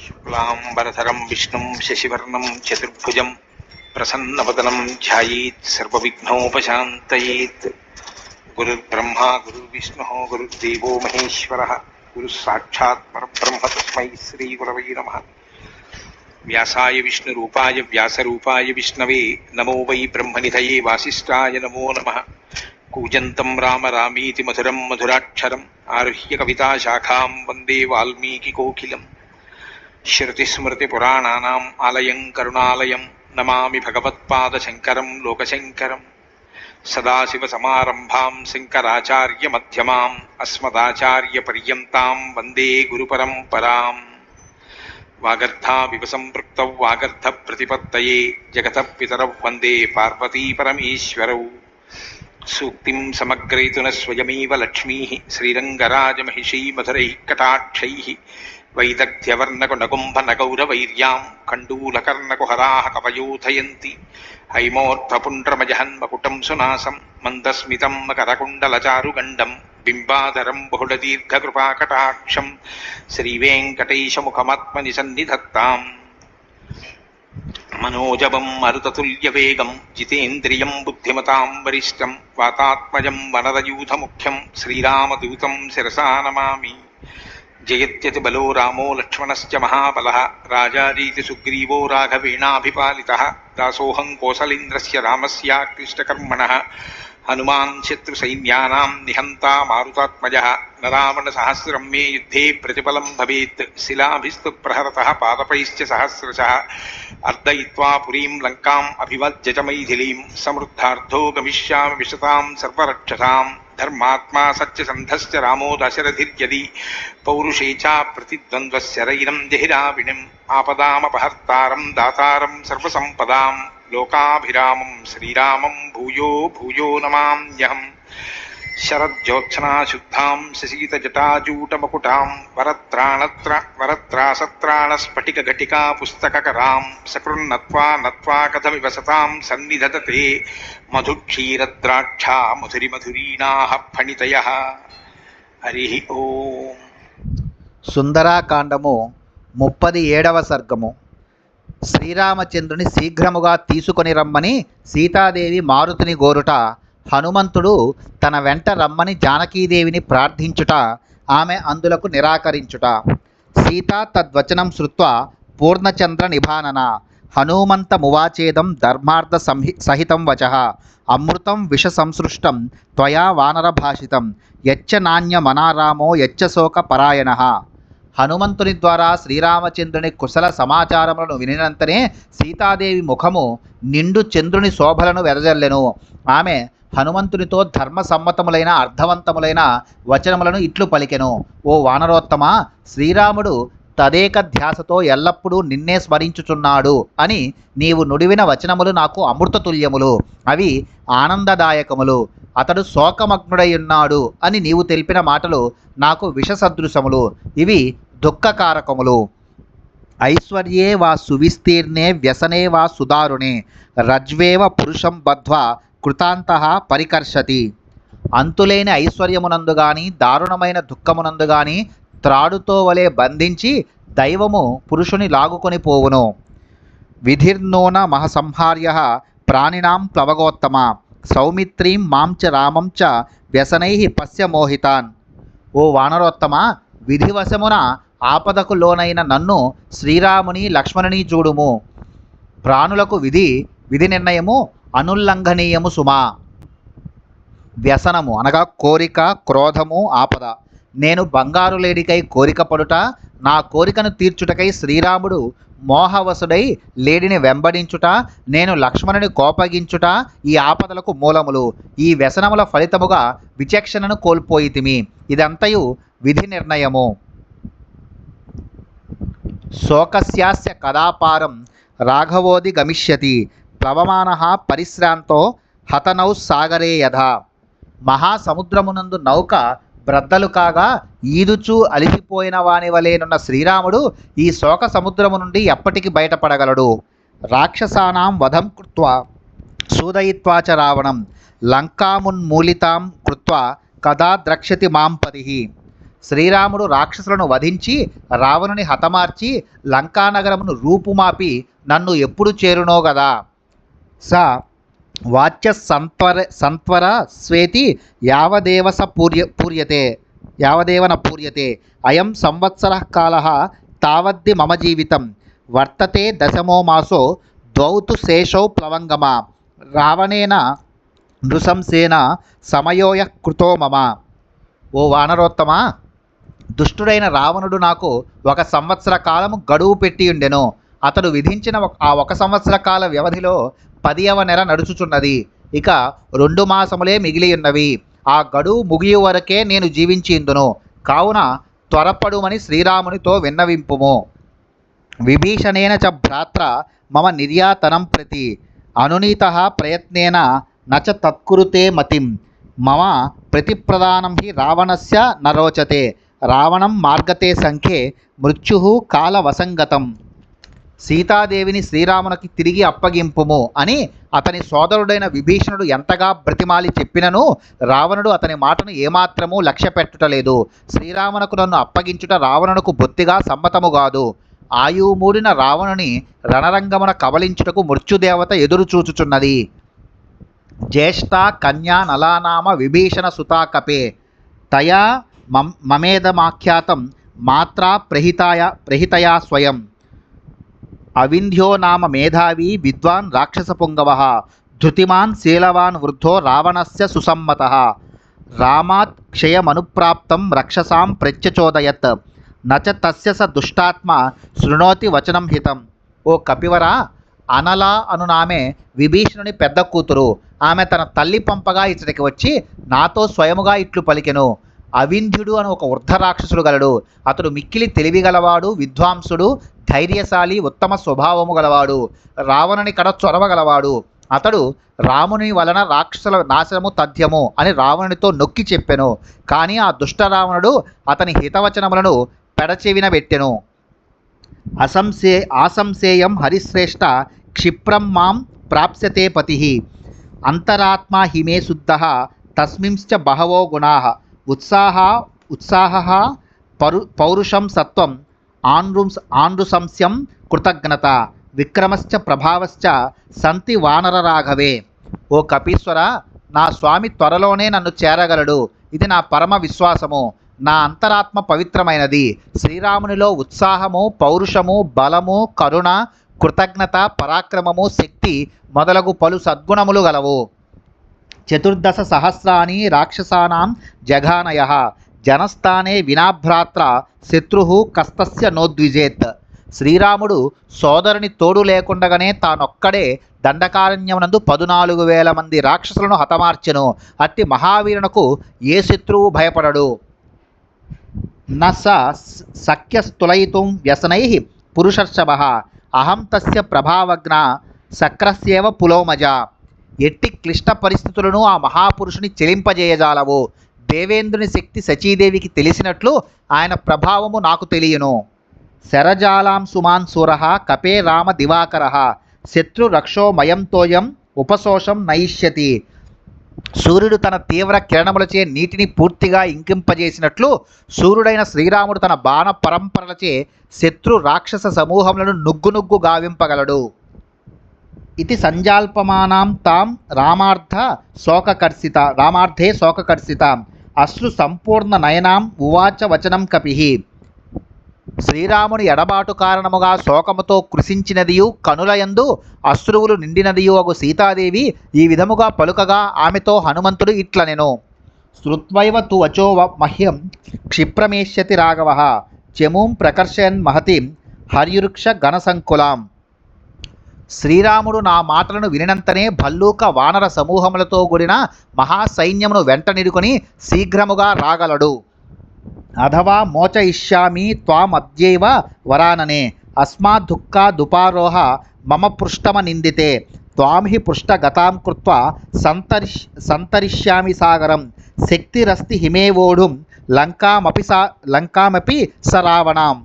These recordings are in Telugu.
శుక్లాంబరధరం విష్ణుం శశివర్ణం చతుర్భుజం ప్రసన్నవదనం ధ్యాయేత్ సర్వవిఘ్నోపశాంతయేత్. గురుర్బ్రహ్మా గురుర్విష్ణుః గురుర్దేవో మహేశ్వరః గురుః సాక్షాత్ పరబ్రహ్మ తస్మై శ్రీ గురవై నమః. వ్యాసాయ విష్ణురూపాయ వ్యాసరూపాయ విష్ణవే నమో వై బ్రహ్మనిధయే వాసిష్ఠాయ నమో నమః. కూజంతం రామ రామీతి మధురం మధురాక్షరం ఆరుహ్య కవితాశాఖాం వందే వాల్మీకికోకిలం. శృతిస్మృతిపురాణానాం ఆలయం కరుణాలయం నమామి భగవత్పాదశంకరం లోకశంకరం. సదాశివసమారంభాం శంకరాచార్యమధ్యమాం అస్మదాచార్యపర్యంతాం వందే గురుపరంపరాం. వాగర్ధావివ సంపృక్తౌ వాగర్ధప్రతిపత్తయే జగతః పితరౌ వందే పార్వతీపరమేశ్వరౌ. సూక్తిం సమగ్రయతున స్వయమేవ లక్ష్మీః శ్రీరంగరాజమహిషీ మధురైః కటాక్షైః. వైదగ్ధ్యవర్ణకునగుంభనగౌరవైర్యాం కండూలకర్ణకుహరాः కవయోధయంతి. హైమోర్ధ్వపుండ్రమజహన్మకుటం సునాసం మందస్మితం మకరకుండలచారుగండం బింబాధరం బహుళదీర్ఘకృపాకటాక్షం శ్రీవేంకటేశముఖమాత్మని సన్నిధత్తాం. మనోజవం మరుతతుల్యవేగం జితేంద్రియం బుద్ధిమతాం వరిష్టం వాతాత్మజం వనరయూథముఖ్యం శ్రీరామదూతం శిరసా నమామి. జయత్యతి బలో రామో లక్ష్మణశ్చ మహాబలః రాజారీతి సుగ్రీవో రాఘవేణాభిపాలితః. దాసోహం కోసలేంద్రస్య రామస్య క్లిష్టకర్మణః హనుమాన్ శత్రుసైన్యానాం నిహంతా మారుతాత్మజః. నరావణసహస్రం మే యుద్ధే ప్రతిఫలం భవేత్ శిలాభిస్తు ప్రహరతః పాదపైశ్చ సహస్రశః. అర్దయిత్వా పురీం లంకాం అభివజ్య చ మైథిలీం సమృద్ధార్థో గమిష్యామి విశతాం సర్వరక్షసాం. ధర్మాత్మా సత్యసంధశ్చ రామో దశరథిర్యది పౌరుషే చ ప్రతిద్వంద్వశరైరం జహిరావిణిం. ఆపదామపహర్తారం దాతారం సర్వసంపదాం లోకాభిరామం శ్రీరామం భూయో భూయో నమామ్యహం. శరజ్యోత్సనాశుద్ధాం శశీతజటాజూటమకుటాం వరత్రాసత్రాణస్ఫటికఘటికా పుస్తకకరాం. సకృన్నత్వా నత్వా కథమివ సతాం సన్నిధతతే మధుక్షీరద్రాక్షా మధురిమధురీణాః ఫణితయః. హరి ఓం. సుందరాకాండము 37వ సర్గము. శ్రీరామచంద్రుని శీఘ్రముగా తీసుకొని రమ్మని సీతాదేవి మారుతిని గోరుట, హనుమంతుడు తన వెంట రమ్మని జానకీదేవిని ప్రార్థించుట, ఆమె అందులకు నిరాకరించుట. సీత తద్వచనం శ్రుత్వా పూర్ణచంద్ర నిభానన హనుమంతమువాచేదం ధర్మార్థ సహితం వచః. అమృతం విష సంసృష్టం త్వయా వానరభాషితం యచ్చ నాణ్యమనారామో యచ్చ శోక పరాయణః. హనుమంతుని ద్వారా శ్రీరామచంద్రుని కుశల సమాచారములను వినినంతనే సీతాదేవి ముఖము నిండు చంద్రుని శోభలను వెదజల్లెను. ఆమె హనుమంతునితో ధర్మసమ్మతములైన అర్థవంతములైన వచనములను ఇట్లు పలికెను. ఓ వానరోత్తమ, శ్రీరాముడు తదేక ధ్యాసతో ఎల్లప్పుడూ నిన్నే స్మరించుచున్నాడు అని నీవు నుడివిన వచనములు నాకు అమృతతుల్యములు, అవి ఆనందదాయకములు. అతడు శోకమగ్నుడై ఉన్నాడు అని నీవు తెలిపిన మాటలు నాకు విషసదృశములు, ఇవి దుఃఖకారకములు. ఐశ్వర్యే వా సువిస్తీర్ణే వ్యసనే వా సుదారుణే రజ్వేవ పురుషం బద్ధ్వా కృతాంతః పరికర్షతి. అంతులేని ఐశ్వర్యమునందు గాని దారుణమైన దుఃఖమునందు గాని త్రాడుతో వలె బంధించి దైవము పురుషుని లాగుకొని పోవును. విధిర్నోన మహసంహార్య ప్రాణినాం ప్లవగోత్తమ సౌమిత్రీం మాంచ రామం చ వ్యసనై పశ్య మోహితాన్. ఓ వానరోత్తమ, విధివశమున ఆపదకు లోనైన నన్ను శ్రీరాముని లక్ష్మణుని చూడుము. ప్రాణులకు విధి నిర్ణయము అనుల్లంఘనీయము సుమా. వ్యసనము అనగా కోరిక, క్రోధము, ఆపద. నేను బంగారు లేడికై కోరిక పడుట, నా కోరికను తీర్చుటకై శ్రీరాముడు మోహవసుడై లేడిని వెంబడించుట, నేను లక్ష్మణుని కోపగించుట ఈ ఆపదలకు మూలములు. ఈ వ్యసనముల ఫలితముగా విచక్షణను కోల్పోయితిమి. ఇదంతయు విధి నిర్ణయము. శోకస్యాస్య కదాపారం రాఘవోది గమిష్యతి ప్లవమానః పరిశ్రాంతో హతనౌ సాగరే యథా. మహాసముద్రమునందు నౌక బ్రద్దలు కాగా ఈదుచూ అలిసిపోయిన వాని వలెనున్న శ్రీరాముడు ఈ శోక సముద్రము నుండి ఎప్పటికి బయటపడగలడు. రాక్షసానాం వధం కృత్వా సూదయిత్వా చ రావణం లంకామున్మూలితాం కృత్వా కదా ద్రక్ష్యతి మాం పదిహి. శ్రీరాముడు రాక్షసులను వధించి రావణుని హతమార్చి లంకానగరమును రూపుమాపి నన్ను ఎప్పుడు చేరునో గదా. స వాచ్య సంత్వర స్వేతి యావదేవ స యావదేవ న పూర్యతే అయం సంవత్సర కాల తావద్ది మమ జీవితం వర్తతే దశమో మాసో ద్వౌతు శేషౌ ప్లవంగమ రావణేన నృశంసేన సమయోయ కృతో మమ. ఓ వానరోత్తమా, దుష్టుడైన రావణుడు నాకు 1 సంవత్సర కాలము గడువు పెట్టి ఉండెను. అతడు విధించిన ఆ 1 సంవత్సర కాల వ్యవధిలో 10వ నెల నడుచుచున్నది. ఇక 2 మాసములే మిగిలి ఉన్నవి. ఆ గడువు ముగియు వరకే నేను జీవించిందును. కావున త్వరపడుమని శ్రీరామునితో విన్నవింపుము. విభీషణేన చ భ్రాత్ర మమ నిర్యాతనం ప్రతి అనునీతః ప్రయత్నేన నచ తత్కురుతే మతిం మమ ప్రతిప్రదానం హి రావణస్య న రోచతే రావణం మార్గతే సంఖ్యే మృత్యు కాలవసంగతం. సీతాదేవిని శ్రీరామునికి తిరిగి అప్పగింపుము అని అతని సోదరుడైన విభీషణుడు ఎంతగా బ్రతిమాలి చెప్పినను రావణుడు అతని మాటను ఏమాత్రమూ లక్ష్య పెట్టుటలేదు. శ్రీరామునకు నన్ను అప్పగించుట రావణునకు బొత్తిగా సమ్మతము కాదు. ఆయువు మూడిన రావణుని రణరంగమున కబలించుటకు మృత్యుదేవత ఎదురు చూచుచున్నది. జ్యేష్ఠ కన్యా నలానామ విభీషణ సుతాకపే తయా మమేదమాఖ్యాతం మాత్రా ప్రహితయా స్వయం అవింధ్యో నామ మేధావి విద్వాన్ రాక్షసపుంగవ ధృతిమాన్ శీలవాన్ వృద్ధో రావణస్య సుసమ్మతః రామాత్ క్షయమనుప్రాప్తం రక్షసాం ప్రత్యచోదయత్ నచ తస్య స దుష్టాత్మ శృణోతి వచనం హితం. ఓ కపివరా, అనల అనునామె విభీషణుని పెద్ద కూతురు. ఆమె తన తల్లి పంపగా ఇచ్చటికి వచ్చి నాతో స్వయముగా ఇట్లు పలికెను. అవింధ్యుడు అని ఒక వృద్ధ రాక్షసుడు గలడు. అతడు మిక్కిలి తెలివిగలవాడు, విద్వాంసుడు, ధైర్యశాలి, ఉత్తమ స్వభావము గలవాడు, రావణుని కడ చొరవగలవాడు. అతడు రాముని వలన రాక్షసుల నాశనము తథ్యము అని రావణునితో నొక్కి చెప్పెను. కానీ ఆ దుష్ట రావణుడు అతని హితవచనములను పెడచెవిన పెట్టెను. ఆశంసేయం హరిశ్రేష్ఠ క్షిప్రం మాం ప్రాప్స్యతే పతి అంతరాత్మా హిమే శుద్ధ తస్మింశ్చ బహవో గుణా ఉత్సాహ పౌరుషం సత్వం ఆండ్రుశంస్యం కృతజ్ఞత విక్రమశ్చ ప్రభావశ్చ సంతి వానర రాఘవే. ఓ కపీశ్వర, నా స్వామి త్వరలోనే నన్ను చేరగలడు. ఇది నా పరమ విశ్వాసము. నా అంతరాత్మ పవిత్రమైనది. శ్రీరామునిలో ఉత్సాహము, పౌరుషము, బలము, కరుణ, కృతజ్ఞత, పరాక్రమము, శక్తి మొదలగు పలు సద్గుణములు గలవు. 14 సహస్రాణి రాక్షసానాం జఘానయః జనస్థానే వినాభ్రాత్ర శత్రు కస్తస్య నోద్విజేత్. శ్రీరాముడు సోదరుని తోడు లేకుండగానే తానొక్కడే దండకారణ్యమునందు 14,000 మంది రాక్షసులను హతమార్చెను. అట్టి మహావీరునకు ఏ శత్రువు భయపడడు. న సఖ్యస్తులయితుం వ్యసనైః పురుషర్షభః అహం తస్య ప్రభావజ్ఞ సక్రస్యేవ పులోమజ. ఎట్టి క్లిష్ట పరిస్థితులను ఆ మహాపురుషుని చెలింపజేయజాలవు. దేవేంద్రుని శక్తి సచీదేవికి తెలిసినట్లు ఆయన ప్రభావము నాకు తెలియను. శరజాలాం సుమాన్ సూరః కపే రామ దివాకరః శత్రురక్షోమయం తోయం ఉపశోషం నయిష్యతి. సూర్యుడు తన తీవ్ర కిరణములచే నీటిని పూర్తిగా ఇంకింపజేసినట్లు సూర్యుడైన శ్రీరాముడు తన బాణ పరంపరలచే శత్రు రాక్షస సమూహములను నుగ్గు గావింపగలడు. ఇది సంజాల్పమానాం తాం రామార్థే శోకకర్షితాం అశ్రు సంపూర్ణ నయనాం ఉవాచ వచనం కపిః. శ్రీరాముని ఎడబాటు కారణముగా శోకముతో కృశించినదియు కనులయందు అశ్రువులు నిండినదియు అగు సీతాదేవి ఈ విధముగా పలుకగా ఆమెతో హనుమంతుడు ఇట్లనెను. శ్రుత్వైవ తు వచో మహ్యం క్షిప్రమేష్యతి రాఘవః చమూం ప్రకర్షయన్ మహతిం హర్యురుక్ష గణసంకులాం. శ్రీరాముడు నా మాటలను వినినంతనే భల్లూక వానర సమూహములతో కూడిన మహాసైన్యమును వెంట నిడుకొని శీఘ్రముగా రాగలడు. అథవా మోచయిష్యామి త్వామద్యైవ వరాననే అస్మాదుఃఖాదుపారోహ మమ పృష్టమ నిందితే త్వాం హి పృష్టగతాం కృత్వా సంతరిష్యామి సాగరం శక్తిరస్తి హిమేవోఢుం లంకామపి స రావణాం.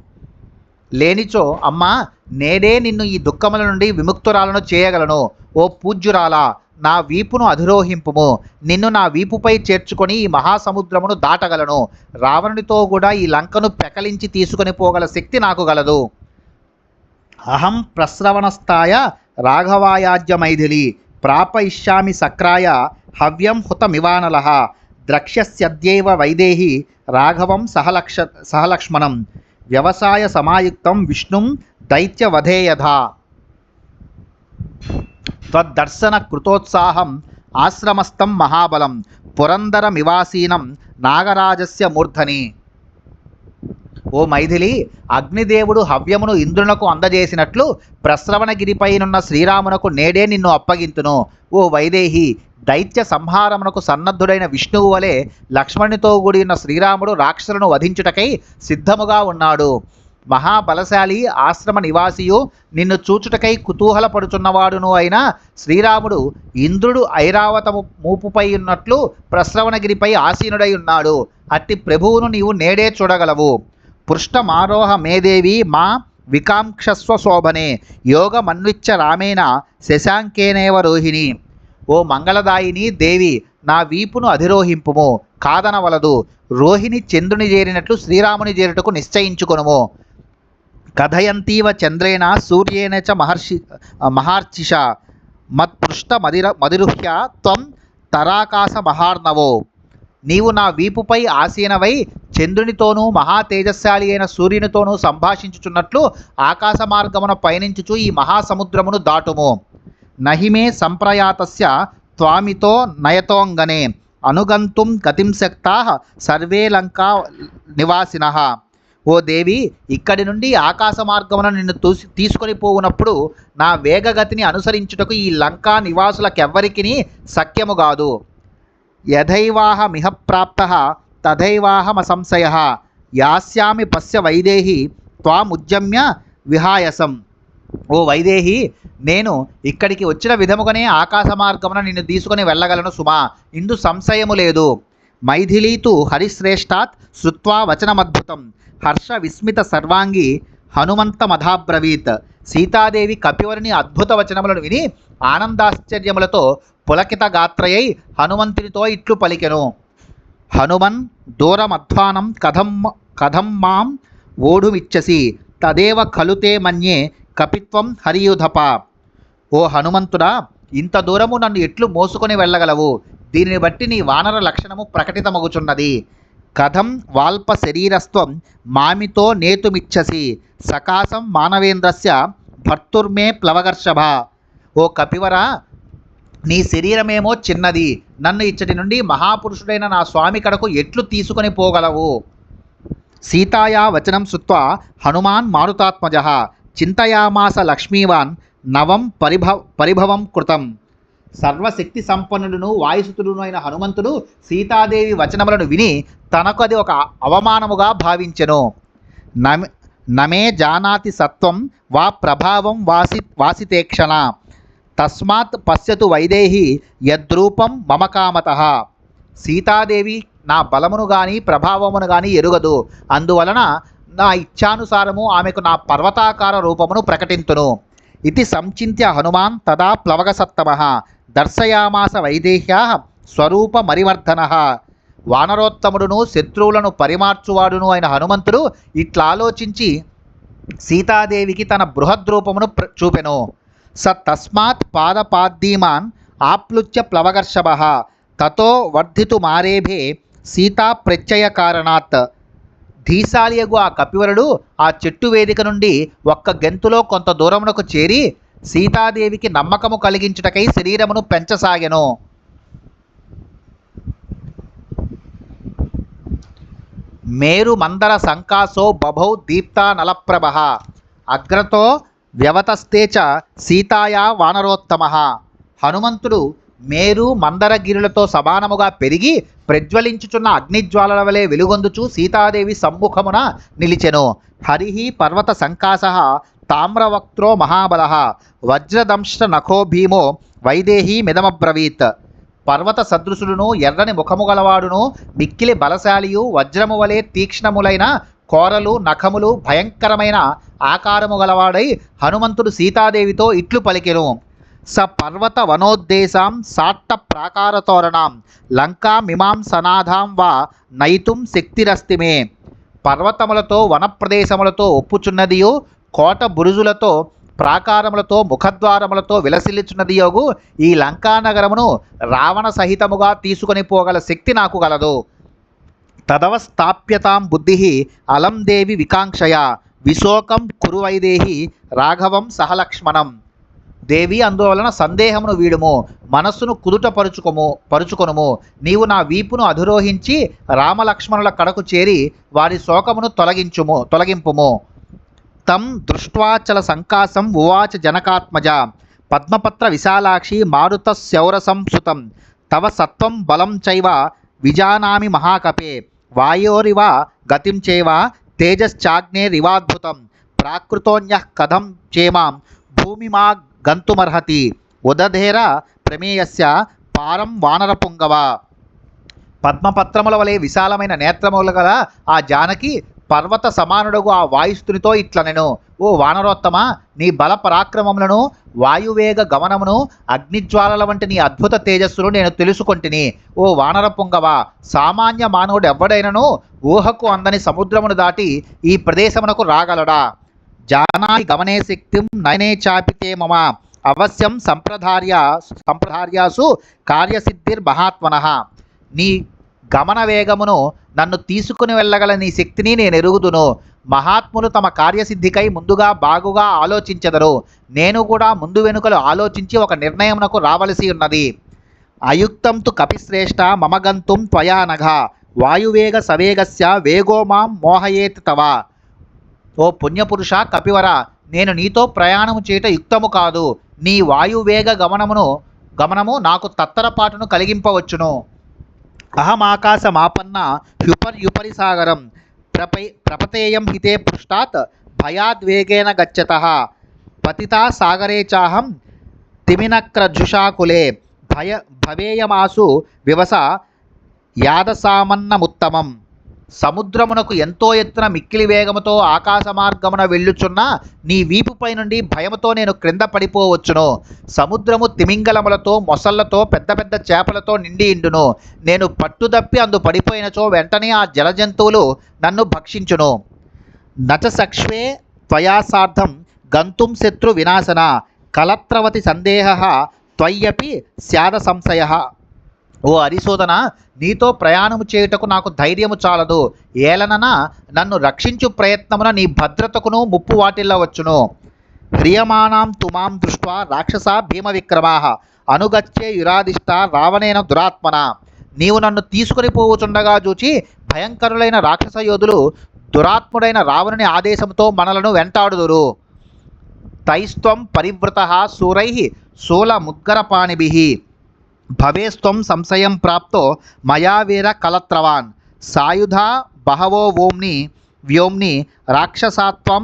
లేనిచో అమ్మా, నేడే నిన్ను ఈ దుఃఖముల నుండి విముక్తురాలను చేయగలను. ఓ పూజ్యురాలా, నా వీపును అధిరోహింపుము. నిన్ను నా వీపుపై చేర్చుకొని ఈ మహాసముద్రమును దాటగలను. రావణునితో కూడా ఈ లంకను పెకలించి తీసుకొని పోగల శక్తి నాకు గలదు. అహం ప్రస్రవణస్థాయ రాఘవాయాజ్య మైథిలి ప్రాపయిష్యామి సక్రాయ హవ్యం హుతమివానలః ద్రక్ష్యస్యద్యైవ వైదేహి రాఘవం సహలక్ష్మణం వ్యవసాయ సమాయుక్తం విష్ణుం దైత్యవధేయథా త్వద్దర్శన కృతోత్సాహం ఆశ్రమస్థం మహాబలం పురందరమివాసీనం నాగరాజస్య మూర్ధని. ఓ మైథిలి, అగ్నిదేవుడు హవ్యమును ఇంద్రునకు అందజేసినట్లు ప్రస్రవణగిరిపైనున్న శ్రీరామునకు నేడే నిన్ను అప్పగింతును. ఓ వైదేహి, దైత్య సంహారమునకు సన్నద్ధుడైన విష్ణువు వలె లక్ష్మణునితో కూడి ఉన్న శ్రీరాముడు రాక్షసులను వధించుటకై సిద్ధముగా ఉన్నాడు. మహాబలశాలి ఆశ్రమ నివాసియు నిన్ను చూచుటకై కుతూహలపడుచున్నవాడును అయిన శ్రీరాముడు ఇంద్రుడు ఐరావతము మూపుపై ఉన్నట్లు ప్రస్రవణగిరిపై ఆసీనుడై ఉన్నాడు. అట్టి ప్రభువును నీవు నేడే చూడగలవు. పృష్ఠమారోహ మేదేవి మా వికాంక్షస్వ శోభనే యోగమన్విచ్చ రామేణ శశాంకేనేవ రోహిణి. ఓ మంగళదాయిని దేవి, నా వీపును అధిరోహింపుము, కాదనవలదు. రోహిణి చంద్రుని చేరినట్లు శ్రీరాముని చేరుటకు నిశ్చయించుకొనుము. కథయంతీవ చంద్రేణ సూర్యేణ చ మహార్చిష మత్పృష్ఠ మదిరుహ్య త్వం తరాకాశ మహార్ణవో. నీవు నా వీపుపై ఆసీనవై చంద్రునితోనూ మహా తేజస్శాలి అయిన సూర్యునితోనూ సంభాషించుచున్నట్లు ఆకాశ మార్గమున పయనించుచు ఈ మహాసముద్రమును దాటుము. నహిమే సంప్రయాతస్య త్వామితో నయతోంగనే అనుగంతుం గతిం శక్తాః సర్వే లంకా నివాసినః. ఓ దేవి, ఇక్కడి నుండి ఆకాశ మార్గమున నిన్ను తీసుకొని పోవునప్పుడు నా వేగగతిని అనుసరించుటకు ఈ లంకా నివాసులకెవ్వరికిని శక్యము కాదు. యథైవాహమిహ ప్రాప్తః తథైవాహమసంశయః యాస్యామి పశ్య వైదేహి త్వాముజ్జమ్య విహాయసం. ఓ వైదేహి, నేను ఇక్కడికి వచ్చిన విధముగానే ఆకాశ మార్గమున నిన్ను తీసుకొని వెళ్ళగలను సుమా, ఇందు సంశయము లేదు. మైథిలీతు హరిశ్రేష్టాత్ శ్రుత్వా వచనమద్భుతం హర్ష విస్మిత సర్వాంగి హనుమంతమధాబ్రవీత్. సీతాదేవి కపివరుని అద్భుత వచనములను విని ఆనందాశ్చర్యములతో పులకిత గాత్రయై హనుమంతునితో ఇట్లు పలికెను. హనుమన్ దూరమధ్వానం కథం మాం ఓఢుమిచ్చసి తదేవ ఖలుతే మన్యే కపిత్వం హరియుధప. ఓ హనుమంతుడా, ఇంత దూరము నన్ను ఎట్లు మోసుకొని వెళ్ళగలవు? దీనిని బట్టి నీ వానర లక్షణము ప్రకటితమగుచున్నది. కథం వాల్ప శరీరస్త్వం మామితో నేతుమిచ్చసి సకాశం మానవేంద్రస్య భర్తుర్మే ప్లవగర్షభ. ఓ కపివర, నీ శరీరమేమో చిన్నది, నన్ను ఇచ్చటి నుండి మహాపురుషుడైన నా స్వామి కడకు ఎట్లు తీసుకొని పోగలవు? సీతాయా వచనం శ్రుత్వా హనుమాన్ మారుతాత్మజః చింతయామాస లక్ష్మీవాన్ నవం పరిభవం కృతం. సర్వశక్తి సంపన్నుడును వాయుసుతుడును అయిన హనుమంతుడు సీతాదేవి వచనములను విని తనకు అది ఒక అవమానముగా భావించెను. నమే జానాతి సత్వం వా ప్రభావం వాసితేక్షణ తస్మాత్ పశ్యతు వైదేహి యద్రూపం మమ కామతః. సీతాదేవి నా బలమును గాని ప్రభావమును గాని ఎరుగదు, అందువలన నా ఇచ్ఛానుసారము ఆమెకు నా పర్వతాకార రూపమును ప్రకటింతును. ఇది సంచింత్య హనుమాన్ తదా ప్లవగసత్తమః దర్శయామాస వైదేహ్యాః స్వరూపమరివర్ధనః. వానరోత్తముడును శత్రువులను పరిమార్చువాడును అయిన హనుమంతుడు ఇట్లాలోచించి సీతాదేవికి తన బృహద్రూపమును చూపెను. స తస్మాత్ పాదపాద్దీమాన్ ఆప్లుత్య ప్లవగర్షభః తతో వర్ధితు మారేభే సీతా ప్రత్యయ కారణాత్. ధీశాలియగు ఆ కపివరుడు ఆ చెట్టు వేదిక నుండి ఒక్క గెంతులో కొంత దూరమునకు చేరి సీతాదేవికి నమ్మకము కలిగించుటకై శరీరమును పెంచసాగెను. మేరు మందర సంకాసో బభౌ దీప్తా నలప్రభః అగ్రతో వ్యవతస్తే చ సీతాయా వానరోత్తమః. హనుమంతుడు మేరు మందరగిరులతో సమానముగా పెరిగి ప్రజ్వలించుచున్న అగ్నిజ్వాలల వలె వెలుగొందుచు సీతాదేవి సమ్ముఖమున నిలిచెను. హరిః పర్వత సంకాసః తామ్రవక్త్రో మహాబలః వజ్రదంష్ట నఖో భీమో వైదేహీ మిదమబ్రవీత్. పర్వత సదృశుడును ఎర్రని ముఖము గలవాడును మిక్కిలి బలశాలియు వజ్రము వలె తీక్ష్ణములైన కోరలు నఖములు భయంకరమైన ఆకారము గలవాడై హనుమంతుడు సీతాదేవితో ఇట్లు పలికెను. స పర్వత వనోద్దేశాం సాట్ట ప్రాకారతోరణాం లంకామిమాం సనాథాం వా నయితుం శక్తిరస్తి మే. పర్వతములతో వనప్రదేశములతో ఒప్పుచున్నదియు, కోట బురుజులతో ప్రాకారములతో ముఖద్వారములతో విలసిల్లుచున్నదియోగు ఈ లంకానగరమును రావణ సహితముగా తీసుకొని పోగల శక్తి నాకు గలదు. తదవస్థాప్యతాం బుద్ధి అలం దేవి వికాంక్షయ విశోకం కురు వైదేహి రాఘవం సహలక్ష్మణం. దేవి, అందువలన సందేహమును వీడుము, మనస్సును కుదుట పరుచుకొనుము. నీవు నా వీపును అధిరోహించి రామలక్ష్మణుల కడకు చేరి వారి శోకమును తొలగింపుము. తం దృష్ట్వాచల సంకాసం ఉవాచ జనకాత్మజ పద్మపత్ర విశాలాక్షి మారుత శౌరసం సుతం తవ సత్వం బలం చైవ విజానామి మహాకపే వాయోరివ గతిం చైవ తేజశ్చాగ్నేరివాద్భుతం ప్రాకృతోన్యః కథం చేమాం భూమిమా గంతుమర్హతి ఉదధేర ప్రమేయస్య పారం వానరపుంగవ. పద్మపత్రముల వలె విశాలమైన నేత్రములు గల ఆ జానకి పర్వత సమానుడగు ఆ వాయుస్తునితో ఇట్లనెను, ఓ వానరోత్తమ, నీ బల పరాక్రమములను వాయువేగ గమనమును అగ్నిజ్వాలల వంటి నీ అద్భుత తేజస్సును నేను తెలుసుకొంటిని. ఓ వానర పుంగవ, సామాన్య మానవుడు ఎవడైనను ఊహకు అందని సముద్రమును దాటి ఈ ప్రదేశమునకు రాగలడా? జానామి గమనే శక్తిం నయనే చాపితే మమ అవశ్యం సంప్రదార్యాసు కార్యసిద్ధిర్మహాత్మనః. నీ గమన వేగమును, నన్ను తీసుకుని వెళ్ళగల నీ శక్తిని నేను ఎరుగుదును. మహాత్ములు తమ కార్యసిద్ధికై ముందుగా బాగుగా ఆలోచించెదరు. నేను కూడా ముందు వెనుకలు ఆలోచించి ఒక నిర్ణయమునకు రావలసి ఉన్నది. అయుక్తం తు కపిశ్రేష్ఠ మమ గంతుం త్వయా నఘ వాయువేగ సవేగస్య వేగో మాం మోహయేత్ తవ. ఓ పుణ్యపురుష కపివర, నేను నీతో ప్రయాణము చేయట యుక్తము కాదు. నీ వాయువేగ గమనము నాకు తత్తరపాటును కలిగింపవచ్చును. అహమాకాశమాపన్న హ్యుపర్యుపరి సాగరం ప్రపతేయం హితే పృష్టాత్ భయాద్వేగేన గచ్చతః పతితా సాగరే చాహం తిమినక్రజుషాకులే భవేయమాసు వివస యాదసామన్నముత్తమం. సముద్రమునకు ఎంతో ఎత్తున మిక్కిలి వేగముతో ఆకాశ మార్గమున వెళ్ళుచున్న నీ వీపుపై నుండి భయముతో నేను క్రింద పడిపోవచ్చును. సముద్రము తిమింగలములతో, మొసళ్లతో, పెద్ద పెద్ద చేపలతో నిండి ఇండును. నేను పట్టుదప్పి అందు పడిపోయినచో వెంటనే ఆ జలజంతువులు నన్ను భక్షించును. నచ సక్ష్వే త్వయా సార్ధం గంతుం శత్రు వినాశన కలత్రవతి సందేహ త్వయ్యపి స్యాద సంశయ. ఓ అరిశోధన, నీతో ప్రయాణము చేయుటకు నాకు ధైర్యము చాలదు. ఏలనన నన్ను రక్షించు ప్రయత్నమున నీ భద్రతకును ముప్పు వాటిల్లవచ్చును. హ్రియమాణాం తుమాం దృష్ట్వా రాక్షసా భీమ విక్రమాః అనుగచ్చే యురాదిష్ట రావణేన దురాత్మన. నీవు నన్ను తీసుకుని పోవుచుండగా చూచి భయంకరులైన రాక్షస యోధులు దురాత్ముడైన రావణుని ఆదేశంతో మనలను వెంటాడుదురు. తైస్త్వం పరివృతః శూరైః శూలముద్గరపాణిభిః భవేస్త్వం సంశయం ప్రాప్తో మయా వీర కలత్రవాన్ సాయుధా బహవో వ్యోమ్ని రాక్షసాత్వం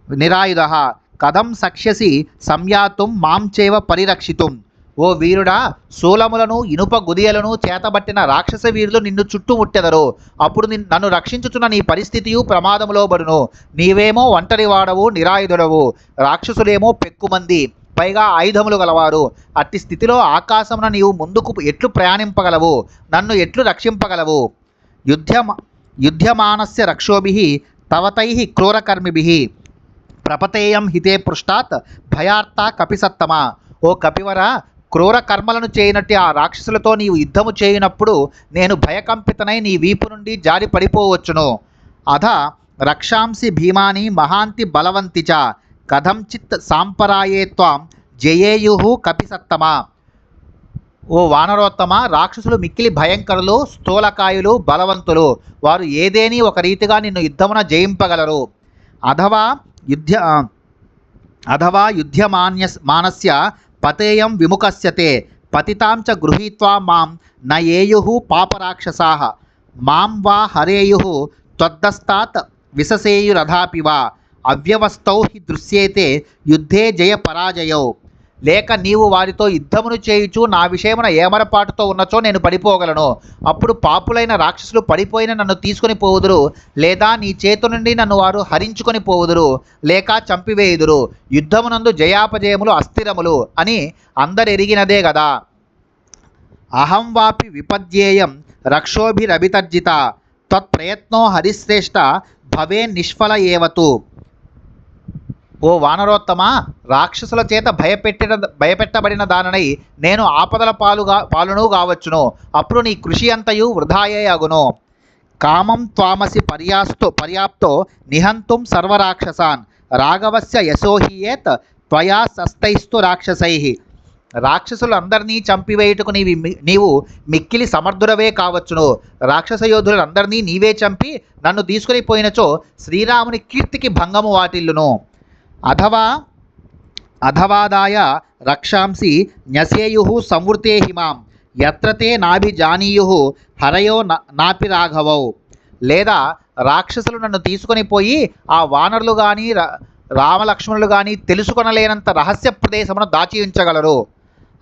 నిరాయుధః కథం సక్ష్యసి సంయాతుం మాం చేవ పరిరక్షితుం. ఓ వీరుడా, శూలములను ఇనుప గుదియలను చేతబట్టిన రాక్షస వీరులు నిన్ను చుట్టుముట్టెదరు. అప్పుడు నన్ను రక్షించుచున్న నీ పరిస్థితియు ప్రమాదములో బడును. నీవేమో ఒంటరివాడవు, నిరాయుధుడవు, రాక్షసులేమో పెక్కుమంది, పైగా ఆయుధములు గలవారు. అట్టి స్థితిలో ఆకాశమున నీవు ముందుకు ఎట్లు ప్రయాణింపగలవు? నన్ను ఎట్లు రక్షింపగలవు? యుధ్యమానస్య రక్షోభిః తవతైః క్రూరకర్మిభిః ప్రపతేయం హితే పృష్టాత్ భయార్త కపిసత్తమ. ఓ కపివర, క్రూర కర్మలను చేయనట్టి ఆ రాక్షసులతో నీవు యుద్ధము చేయునప్పుడు నేను భయకంపితనై నీ వీపు నుండి జారి పడిపోవచ్చును. అధ రక్షాంసి భీమాని మహాంతి బలవంతి చ కథంచిత్ సాంపరాయే త్వాం జయేయుః కపిసత్తమ. ఓ వానరోత్తమ, రాక్షసులు మిక్కిలి భయంకరులు, స్థూలకాయులు, బలవంతులు. వారు ఏదేని ఒక రీతిగా నిన్ను యుద్ధమున జయింపగలరు. అథవా యుధ్యమానస్య పతేయం విముఖస్యతే పతితాం చ గృహీత్వా మాం నయేయుః పాపరాక్షసాః మాం వా హరేయుః త్వద్దస్తాత్ విససేయురథాపి వా అవ్యవస్థౌ హి దృశ్యేతే యుద్ధే జయ పరాజయౌ లేక నీవు వారితో యుద్ధమును చేయుచు నా విషయమున ఏమరపాటుతో ఉన్నచో నేను పడిపోగలను. అప్పుడు పాపులైన రాక్షసులు పడిపోయిన నన్ను తీసుకొని పోవుదురు, లేదా నీ చేతు నుండి నన్ను వారు హరించుకొని పోవుదురు, లేక చంపివేయుదురు. యుద్ధమునందు జయాపజయములు అస్థిరములు అని అందరెరిగినదే గదా. అహం వాపి విపద్యేయం రక్షోభిరభితర్జిత త్వత్ప్రయత్నో హరిశ్రేష్ఠ భవే నిష్ఫల ఏవతు. ఓ వానరోత్తమ, రాక్షసుల చేత భయపెట్టబడిన దాననై నేను ఆపదల పాలును కావచ్చును. అప్పుడు నీ కృషి అంతయు వృధాయే అగును. కామం త్వామసి పర్యాప్తో నిహంతుం సర్వరాక్షసాన్ రాఘవస్య యశోహియేత్ త్వయా సస్తైస్తు రాక్షసై. రాక్షసులు అందరినీ చంపివేయుటకు నీవు మిక్కిలి సమర్థుడవే కావచ్చును. రాక్షస యోధులందరినీ నీవే చంపి నన్ను తీసుకుని పోయినచో శ్రీరాముని కీర్తికి భంగము వాటిల్లును. అధవాదాయ రక్షాంసి న్యసేయు సంవృతే హిమాం యత్ర తే నాభిజానీయు హరయో నాపి రాఘవౌ. లేదా రాక్షసులు నన్ను తీసుకొని పోయి ఆ వానరులు కానీ రామలక్ష్మణులు కానీ తెలుసుకొనలేనంత రహస్య ప్రదేశమును దాచి ఉంచగలరు.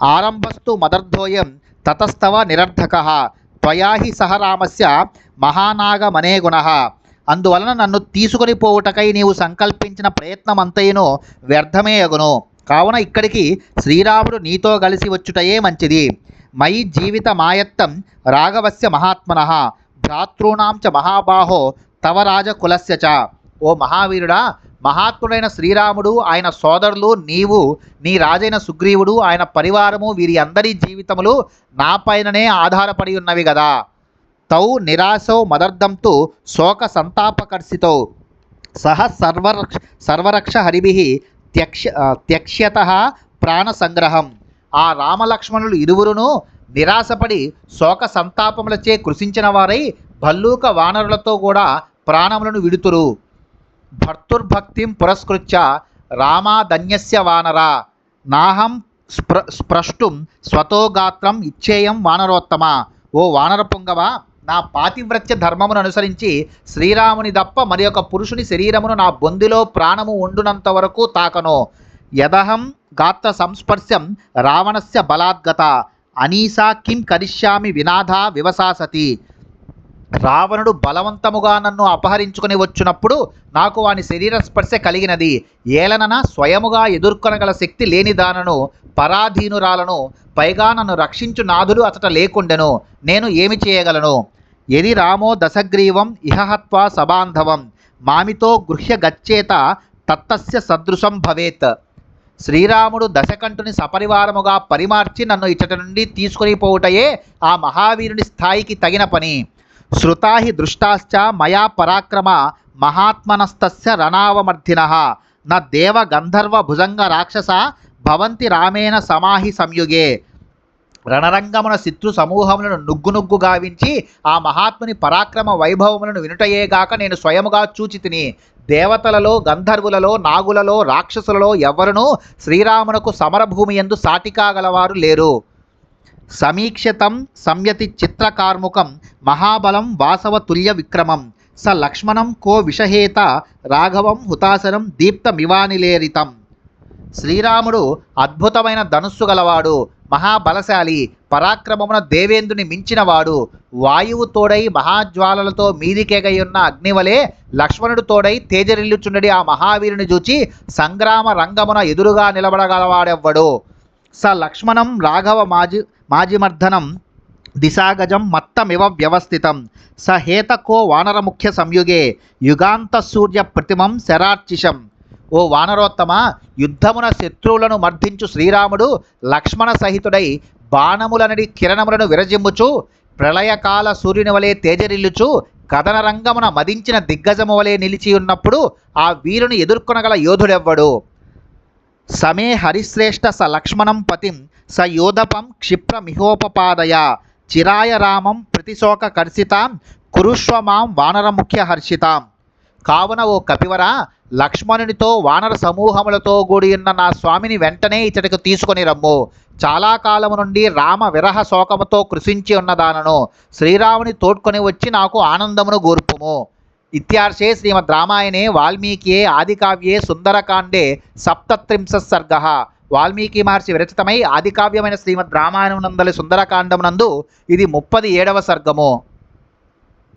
ఆరంభస్తు మదర్థోయం తతస్తవ నిరర్ధకః త్వయా హి సహ రామస్య మహానాగమనే గుణః. అందువలన నన్ను తీసుకొని పోవుటకై నీవు సంకల్పించిన ప్రయత్నమంతయును వ్యర్థమే అగును. కావున ఇక్కడికి శ్రీరాముడు నీతో కలిసి వచ్చుటయే మంచిది. మయి జీవిత మాయత్తం రాఘవస్య మహాత్మనః భ్రాతॄణాం చ మహాబాహో తవ రాజకులస్య చ. ఓ మహావీరుడా, మహాత్ముడైన శ్రీరాముడు, ఆయన సోదరులు, నీవు, నీ రాజైన సుగ్రీవుడు, ఆయన పరివారము, వీరి అందరి జీవితములు నా పైననే ఆధారపడి ఉన్నవి గదా. తౌ నిరాశౌ మదర్థంతు శోక సంతాపకర్షితౌ సహ సర్వరక్ష హరిభిః త్యక్ష్యతః ప్రాణ సంగ్రహం. ఆ రామలక్ష్మణులు ఇరువురును నిరాశపడి శోక సంతాపములచే కృషించిన వారై భల్లూక వానరులతో కూడా ప్రాణములను విడుతురు. భర్తుర్భక్తిం పురస్కృత్య రామాదన్యస్య వానరా నాహం స్ప్రష్టుం స్వతో గాత్రం ఇచ్చేయం వానరోత్తమ. ఓ వానర పుంగవ, నా పాతివ్రత్య ధర్మమును అనుసరించి శ్రీరాముని దప్ప మరి ఒక పురుషుని శరీరమును నా బొందిలో ప్రాణము ఉండునంత వరకు తాకను. యదహం గాత్ర సంస్పర్శం రావణస్య బలాద్గత అనీసా కిం కరిష్యామి వినాథా వివసాసతి. రావణుడు బలవంతముగా నన్ను అపహరించుకుని వచ్చినప్పుడు నాకు వాని శరీర స్పర్శ కలిగినది. ఏలనన స్వయముగా ఎదుర్కొనగల శక్తి లేని దానను, పరాధీనురాలను, పైగా నన్ను రక్షించు నాథుడు అతట లేకుండెను. నేను ఏమి చేయగలను? యది రామో దశగ్రీవం ఇహహత్వా సబాంధవం మామితో గృహ్య గచ్చేత తత్తస్య సదృశం భవేత్. శ్రీరాముడు దశకంఠుని సపరివారముగా పరిమార్చి నన్ను ఇచ్చట నుండి తీసుకుని పోవుటయే ఆ మహావీరుని స్థాయికి తగిన పని. శ్రుతా హి దృష్టాశ్చ మయా పరాక్రమ మహాత్మనస్తస్య రణావమర్ధినః న దేవ గంధర్వ భుజంగ రాక్షస భవంతి రామేణ సమాహి సంయుగే. రణరంగమున శత్రు సమూహములను నుగ్గు గావించి ఆ మహాత్ముని పరాక్రమ వైభవములను వినుటయేగాక నేను స్వయముగా చూచితిని. దేవతలలో, గంధర్వులలో, నాగులలో, రాక్షసులలో ఎవ్వరునూ శ్రీరామునకు సమరభూమి యందు సాటికాగలవారు లేరు. సమీక్షతం సంయతి చిత్రకార్ముకం మహాబలం వాసవ తుల్య విక్రమం స లక్ష్మణం కో విషహేత రాఘవం హుతాశనం దీప్తమివానిలేరితం. శ్రీరాముడు అద్భుతమైన ధనుస్సు గలవాడు, మహాబలశాలి, పరాక్రమమున దేవేంద్రుని మించినవాడు. వాయువు తోడై మహాజ్వాలలతో మీదికెగయున్న అగ్నివలే లక్ష్మణుడు తోడై తేజరిల్లుచుండడి ఆ మహావీరుని చూచి సంగ్రామ రంగమున ఎదురుగా నిలబడగలవాడెవ్వడు. స లక్ష్మణం రాఘవ మాజిమర్ధనం దిశాగజం మత్తమివ వ్యవస్థితం స హేతకో వానరముఖ్య సంయుగే యుగాంత సూర్య ప్రతిమం శరార్చిషం. ఓ వానరోత్తమ, యుద్ధమున శత్రువులను మర్దించు శ్రీరాముడు లక్ష్మణ సహితుడై బాణములనడి కిరణములను విరజిమ్ముచు ప్రళయకాల సూర్యుని వలె తేజరిల్లుచు కథన రంగమున మదించిన దిగ్గజము వలె నిలిచి ఉన్నప్పుడు ఆ వీరుని ఎదుర్కొనగల యోధుడెవ్వడు? సమే హరిశ్రేష్ఠ స లక్ష్మణం పతిం స యోధపం క్షిప్రమిహోపపాదయ చిరాయ రామం ప్రతిశోక కర్షితాం కురుష్వ మాం వానరముఖ్య హర్షితాం. కావున ఓ కపివర, లక్ష్మణునితో వానర సమూహములతో కూడి ఉన్న నా స్వామిని వెంటనే ఇతడికి తీసుకొని రమ్ము. చాలా కాలము నుండి రామ విరహ శోకముతో కృషించి ఉన్నదానను శ్రీరాముని తోడ్కొని వచ్చి నాకు ఆనందమును గూర్పుము. ఇత్యార్షే శ్రీమద్ రామాయణే వాల్మీకియే ఆదికావ్యే సుందరకాండే 37 సర్గః. వాల్మీకి మహర్షి విరచితమై ఆదికావ్యమైన శ్రీమద్ రామాయణం నందలి సుందరకాండమునందు ఇది 37వ సర్గము.